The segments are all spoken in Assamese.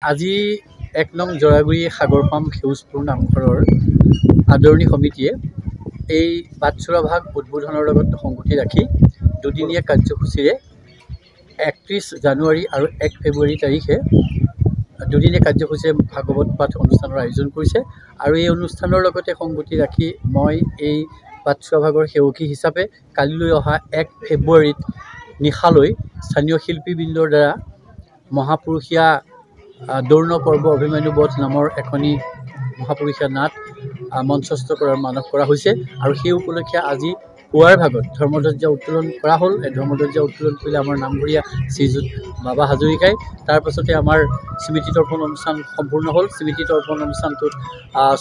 আজি ১ নং জৰাগুৰি সাগৰপাম সেউজপুৰ নামঘৰৰ আদৰণি সমিতিয়ে এই বাটচুৰা ভাগ উদ্বোধনৰ লগত সংগতি ৰাখি দুদিনীয়া কাৰ্যসূচীৰে ৩১ জানুৱাৰী আৰু ১ ফেব্ৰুৱাৰী তাৰিখে দুদিনীয়া কাৰ্যসূচীৰে ভাগৱত পাঠ অনুষ্ঠানৰ আয়োজন কৰিছে আৰু এই অনুষ্ঠানৰ লগতে সংগতি ৰাখি মই এই বাটচুৰা ভাগৰ সেৱকী হিচাপে কালিলৈ অহা ১ ফেব্ৰুৱাৰীত নিশালৈ স্থানীয় শিল্পীবৃন্দৰ দ্বাৰা মহাপুৰুষীয়া দৌৰ্ণ পৰ্ব অভিমন্যু বধ নামৰ এখনি মহাপুৰুষীয়া নাট মঞ্চস্থ কৰাৰ মানস কৰা হৈছে আৰু সেই উপলক্ষে আজি পুৱাৰ ভাগত ধৰ্মধ্বজা উত্তোলন কৰা হ'ল। এই ধৰ্মধ্বজা উত্তোলন কৰিলে আমাৰ নামঘৰীয়া শ্ৰীযুত বাবা হাজৰিকাই। তাৰ পাছতে আমাৰ স্মৃতি তৰ্পণ অনুষ্ঠান সম্পূৰ্ণ হ'ল। স্মৃতি তৰ্পণ অনুষ্ঠানটোত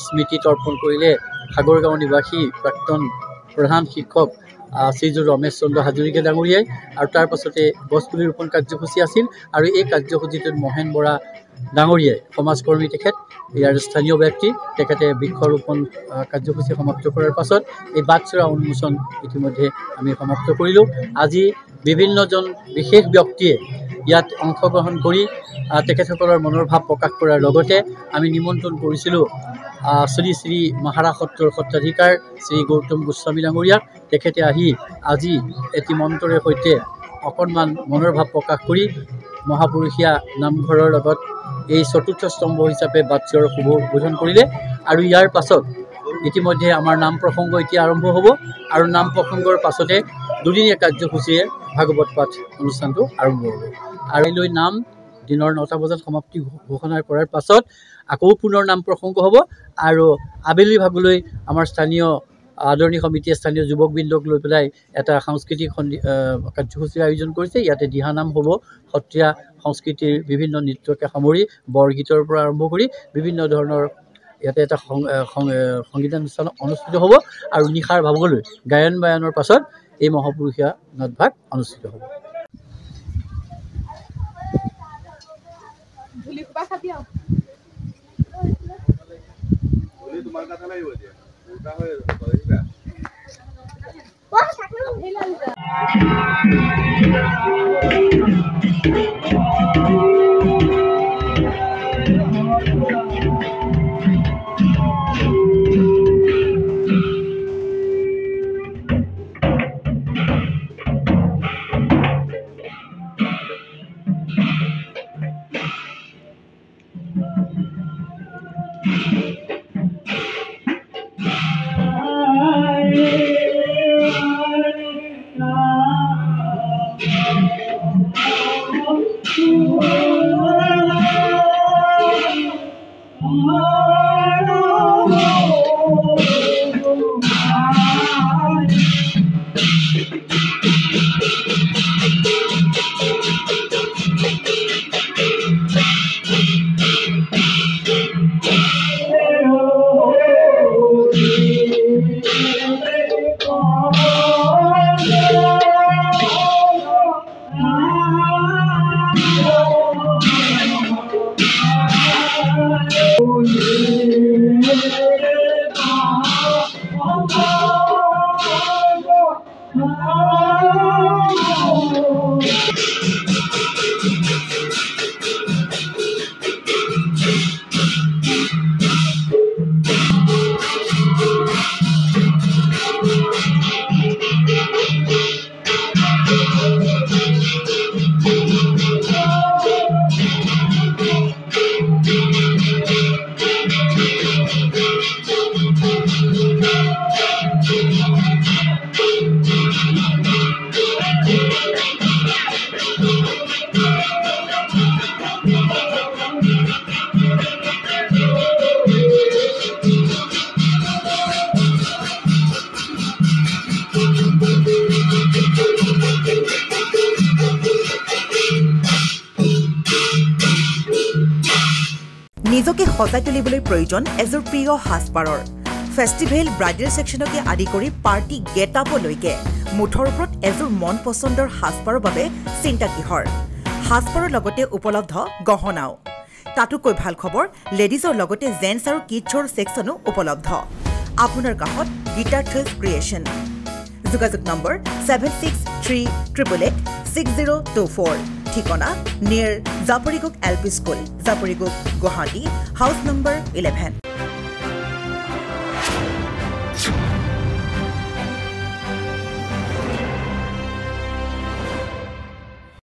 স্মৃতি তৰ্পণ কৰিলে সাগৰগাঁও নিবাসী প্ৰাক্তন প্ৰধান শিক্ষক শ্ৰীযুত ৰমেশ চন্দ্ৰ হাজৰিকা ডাঙৰীয়াই আৰু তাৰ পাছতে গছপুলি ৰোপণ কাৰ্যসূচী আছিল আৰু এই কাৰ্যসূচীটোত মহেন বৰা ডাঙৰীয়াই সমাজকৰ্মী তেখেত ইয়াৰ স্থানীয় ব্যক্তি তেখেতে বৃক্ষৰোপণ কাৰ্যসূচী সমাপ্ত কৰাৰ পাছত এই বাটচুৰা উন্মোচন ইতিমধ্যে আমি সমাপ্ত কৰিলোঁ। আজি বিভিন্নজন বিশেষ ব্যক্তিয়ে ইয়াত অংশগ্ৰহণ কৰি তেখেতসকলৰ মনৰ ভাৱ প্ৰকাশ কৰাৰ লগতে আমি নিমন্ত্ৰণ কৰিছিলোঁ শ্ৰী শ্ৰী মহাৰাজ সত্ৰৰ সত্ৰাধিকাৰ শ্ৰী গৌতম গোস্বামী ডাঙৰীয়াক। তেখেতে আহি আজি এটি মন্ত্ৰৰ সৈতে অকণমান মনৰ ভাৱ প্ৰকাশ কৰি মহাপুৰুষীয়া নামঘৰৰ লগত এই চতুৰ্থ স্তম্ভ হিচাপে বাটচুৰাৰ শুভ উদ্বোধন কৰিলে আৰু ইয়াৰ পাছত ইতিমধ্যে আমাৰ নাম প্ৰসংগ এতিয়া আৰম্ভ হ'ব আৰু নাম প্ৰসংগৰ পাছতে দুদিনীয়া কাৰ্যসূচীৰে ভাগৱত পাঠ অনুষ্ঠানটো আৰম্ভ হ'ব আৰু এইলৈ নাম দিনৰ ৯টা বজাত সমাপ্তি ঘোষণা কৰাৰ পাছত আকৌ পুনৰ নাম প্ৰসংগ হ'ব আৰু আবেলি ভাগলৈ আমাৰ স্থানীয় আদৰণি সমিতিয়ে স্থানীয় যুৱকবৃন্দক লৈ পেলাই এটা সাংস্কৃতিক কাৰ্যসূচীৰ আয়োজন কৰিছে। ইয়াতে দিহানাম হ'ব, সত্ৰীয়া সংস্কৃতিৰ বিভিন্ন নৃত্যকে সামৰি বৰগীতৰ পৰা আৰম্ভ কৰি বিভিন্ন ধৰণৰ ইয়াতে এটা সংগীতানুষ্ঠান অনুষ্ঠিত হ'ব আৰু নিশাৰ ভাগলৈ গায়ন বায়নৰ পাছত এই মহাপুৰুষীয়া নাটভাগ অনুষ্ঠিত হ'ব। নিজকে সজাই তুলিবলৈ প্ৰয়োজন এযোৰ প্ৰিয় সাজপাৰৰ। ফেষ্টিভেল ব্ৰাইডেল ছেকশ্যনকে আদি কৰি পাৰ্টি গেট আপলৈকে মুঠৰ ওপৰত এযোৰ মন পচন্দৰ সাজপাৰৰ বাবে চিন্তা কিহৰ। সাজপাৰৰ লগতে উপলব্ধ গহনাও। তাতোকৈ ভাল খবৰ, লেডিজৰ লগতে জেন্টছ আৰু কিডছৰ ছেকশ্যনো উপলব্ধ। আপোনাৰ কাষত গীতাৰ থ্ৰিলছ ক্ৰিয়েশ্যন। যোগাযোগ নম্বৰ 7638886024। ঠিকনা near Japorigog LP school, Japorigog, Guwahati, house number 11।